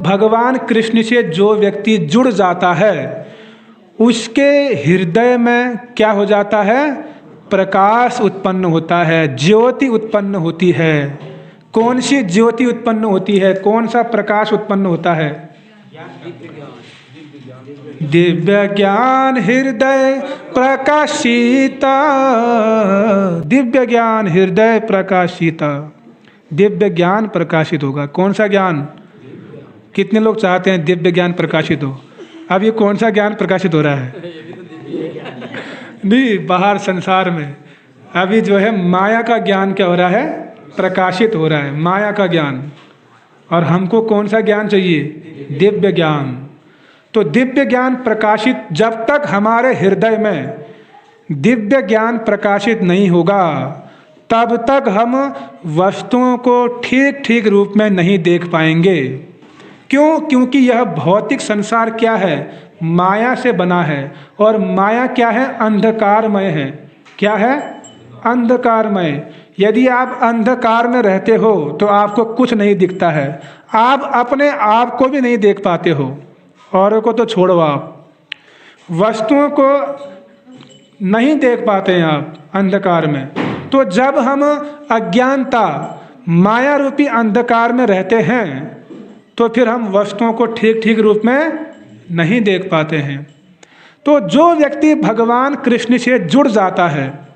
भगवान कृष्ण से जो व्यक्ति जुड़ जाता है उसके हृदय में क्या हो जाता है? प्रकाश उत्पन्न होता है, ज्योति उत्पन्न होती है। कौन सी ज्योति उत्पन्न होती है? कौन सा प्रकाश उत्पन्न होता है? दिव्य ज्ञान हृदय प्रकाशिता, दिव्य ज्ञान हृदय प्रकाशिता। दिव्य ज्ञान प्रकाशित होगा। कौन सा ज्ञान? कितने लोग चाहते हैं दिव्य ज्ञान प्रकाशित हो? अब ये कौन सा ज्ञान प्रकाशित हो रहा है? नहीं, बाहर संसार में अभी जो है माया का ज्ञान क्या हो रहा है? प्रकाशित हो रहा है, माया का ज्ञान। और हमको कौन सा ज्ञान चाहिए? दिव्य ज्ञान। तो दिव्य ज्ञान प्रकाशित, जब तक हमारे हृदय में दिव्य ज्ञान प्रकाशित नहीं होगा तब तक हम वस्तुओं को ठीक ठीक रूप में नहीं देख पाएंगे। क्यों? क्योंकि यह भौतिक संसार क्या है? माया से बना है। और माया क्या है? अंधकारमय है। क्या है? अंधकारमय। यदि आप अंधकार में रहते हो तो आपको कुछ नहीं दिखता है, आप अपने आप को भी नहीं देख पाते हो, औरों को तो छोड़ो, आप वस्तुओं को नहीं देख पाते हैं आप अंधकार में। तो जब हम अज्ञानता माया रूपी अंधकार में रहते हैं तो फिर हम वस्तुओं को ठीक ठीक रूप में नहीं देख पाते हैं। तो जो व्यक्ति भगवान कृष्ण से जुड़ जाता है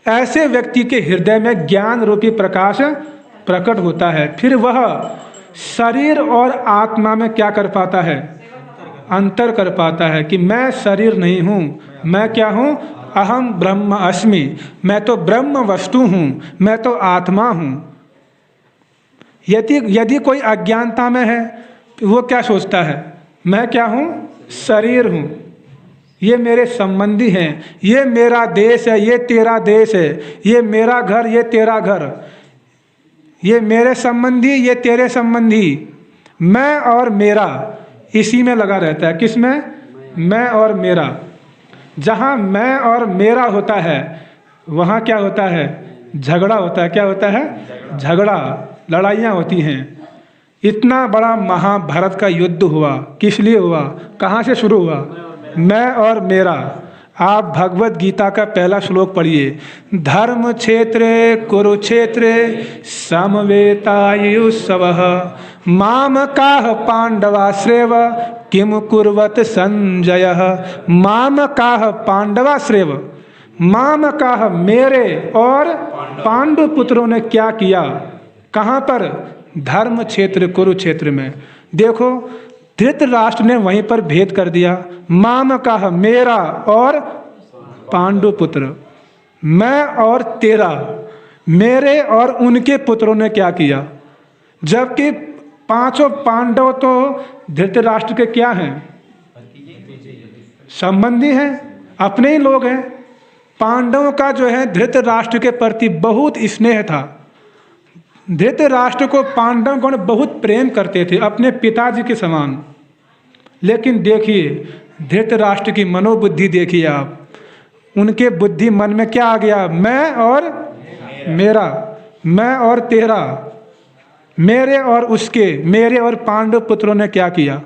ऐसे व्यक्ति के हृदय में ज्ञान रूपी प्रकाश प्रकट होता है। फिर वह शरीर और आत्मा में क्या कर पाता है? अंतर कर पाता है कि मैं शरीर नहीं हूँ, मैं क्या हूँ? अहम ब्रह्म अस्मि, मैं तो ब्रह्म वस्तु हूँ, मैं तो आत्मा हूँ। यदि कोई अज्ञानता में है वो क्या सोचता है? मैं क्या हूँ? शरीर हूँ, ये मेरे संबंधी हैं, ये मेरा देश है, ये तेरा देश है, ये मेरा घर, ये तेरा घर, ये मेरे संबंधी, ये तेरे संबंधी। मैं और मेरा इसी में लगा रहता है। किस में? मैं और मेरा। जहाँ मैं और मेरा होता है वहाँ क्या होता है? झगड़ा होता है। क्या होता है? झगड़ा, लड़ाइयाँ होती हैं। इतना बड़ा महाभारत का युद्ध हुआ, किस लिए हुआ? कहाँ से शुरू हुआ? मैं और मेरा। आप भगवत गीता का पहला श्लोक पढ़िए। धर्म क्षेत्रे कुरुक्षेत्रे समवेतायुत्सवः मामकाः पांडवाश्रेव किम कुर्वत संजयः। मामकाः पांडवाश्रेव, मामकाः मेरे और पांडु पुत्रों ने क्या किया? कहाँ पर? धर्म क्षेत्र कुरुक्षेत्र में। देखो धृतराष्ट्र ने वहीं पर भेद कर दिया। मामकाः मेरा और पांडु पुत्र, मैं और तेरा, मेरे और उनके पुत्रों ने क्या किया? जबकि पांचों पांडव तो धृतराष्ट्र के क्या हैं? संबंधी हैं, अपने ही लोग हैं। पांडवों का जो है धृतराष्ट्र के प्रति बहुत स्नेह था। धृतराष्ट्र को पांडवगण बहुत प्रेम करते थे, अपने पिताजी के समान। लेकिन देखिए धृतराष्ट्र की मनोबुद्धि देखिए आप, उनके बुद्धि मन में क्या आ गया? मैं और मेरा, मैं और तेरा, मेरे और उसके, मेरे और पांडव पुत्रों ने क्या किया?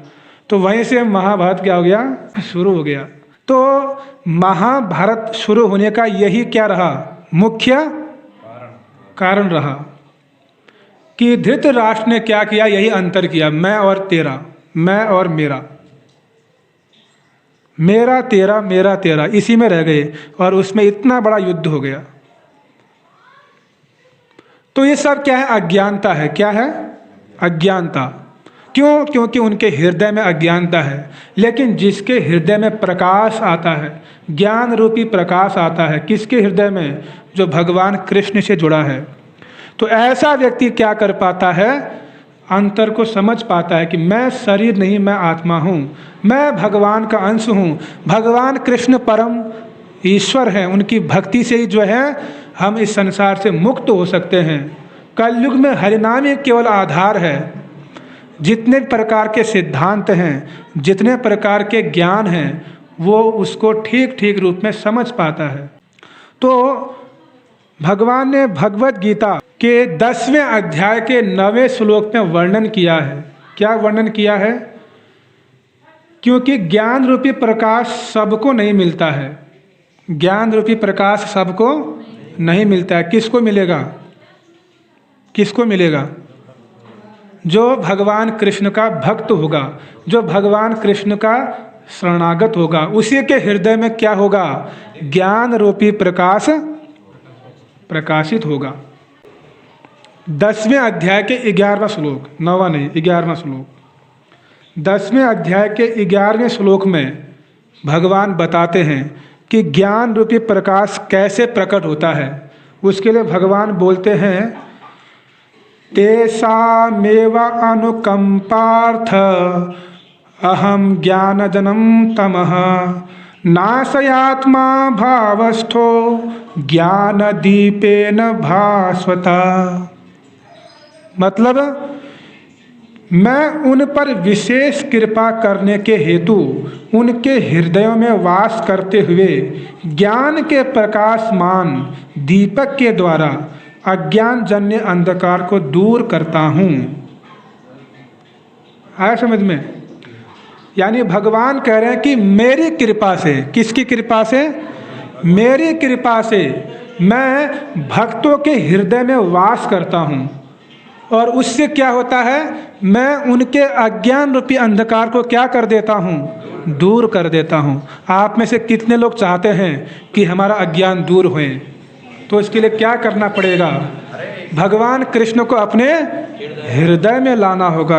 तो वहीं से महाभारत क्या हो गया? शुरू हो गया। तो महाभारत शुरू होने का यही क्या रहा? मुख्य कारण रहा कि धृतराष्ट्र ने क्या किया? यही अंतर किया, मैं और तेरा, मैं और मेरा, मेरा तेरा, मेरा तेरा, इसी में रह गए और उसमें इतना बड़ा युद्ध हो गया। तो ये सब क्या है? अज्ञानता है। क्या है? अज्ञानता। क्यों? क्योंकि उनके हृदय में अज्ञानता है। लेकिन जिसके हृदय में प्रकाश आता है, ज्ञान रूपी प्रकाश आता है, किसके हृदय में? जो भगवान कृष्ण से जुड़ा है। तो ऐसा व्यक्ति क्या कर पाता है? अंतर को समझ पाता है कि मैं शरीर नहीं, मैं आत्मा हूँ, मैं भगवान का अंश हूँ। भगवान कृष्ण परम ईश्वर हैं, उनकी भक्ति से ही जो है हम इस संसार से मुक्त हो सकते हैं। कलयुग में हरिनाम ही केवल आधार है। जितने प्रकार के सिद्धांत हैं, जितने प्रकार के ज्ञान हैं, वो उसको ठीक ठीक रूप में समझ पाता है। तो भगवान ने भगवत गीता के 10वें अध्याय के 9वें श्लोक में वर्णन किया है क्या वर्णन किया है? क्योंकि ज्ञान रूपी प्रकाश सबको नहीं मिलता है। ज्ञान रूपी प्रकाश सबको नहीं मिलता है। किसको मिलेगा? किसको मिलेगा? जो भगवान कृष्ण का भक्त होगा, जो भगवान कृष्ण का शरणागत होगा, उसी के हृदय में क्या होगा? ज्ञान रूपी प्रकाश प्रकाशित होगा। 10वें अध्याय के 11वां श्लोक, 9वां नहीं 11वां श्लोक, 10वें अध्याय के 11वें श्लोक में भगवान बताते हैं कि ज्ञान रूपी प्रकाश कैसे प्रकट होता है। उसके लिए भगवान बोलते हैं, तेषामेव अनुकंपार्थ अहम ज्ञानजनम तमः नाशयात्मा भावस्थो ज्ञान दीपेन भास्वता। मतलब मैं उन पर विशेष कृपा करने के हेतु उनके हृदयों में वास करते हुए ज्ञान के प्रकाशमान दीपक के द्वारा अज्ञान जन्य अंधकार को दूर करता हूँ। आया समझ में? यानी भगवान कह रहे हैं कि मेरी कृपा से, किसकी कृपा से? मेरी कृपा से मैं भक्तों के हृदय में वास करता हूँ, और उससे क्या होता है? मैं उनके अज्ञान रूपी अंधकार को क्या कर देता हूँ? दूर कर देता हूँ। आप में से कितने लोग चाहते हैं कि हमारा अज्ञान दूर होए? तो इसके लिए क्या करना पड़ेगा? भगवान कृष्ण को अपने हृदय में लाना होगा।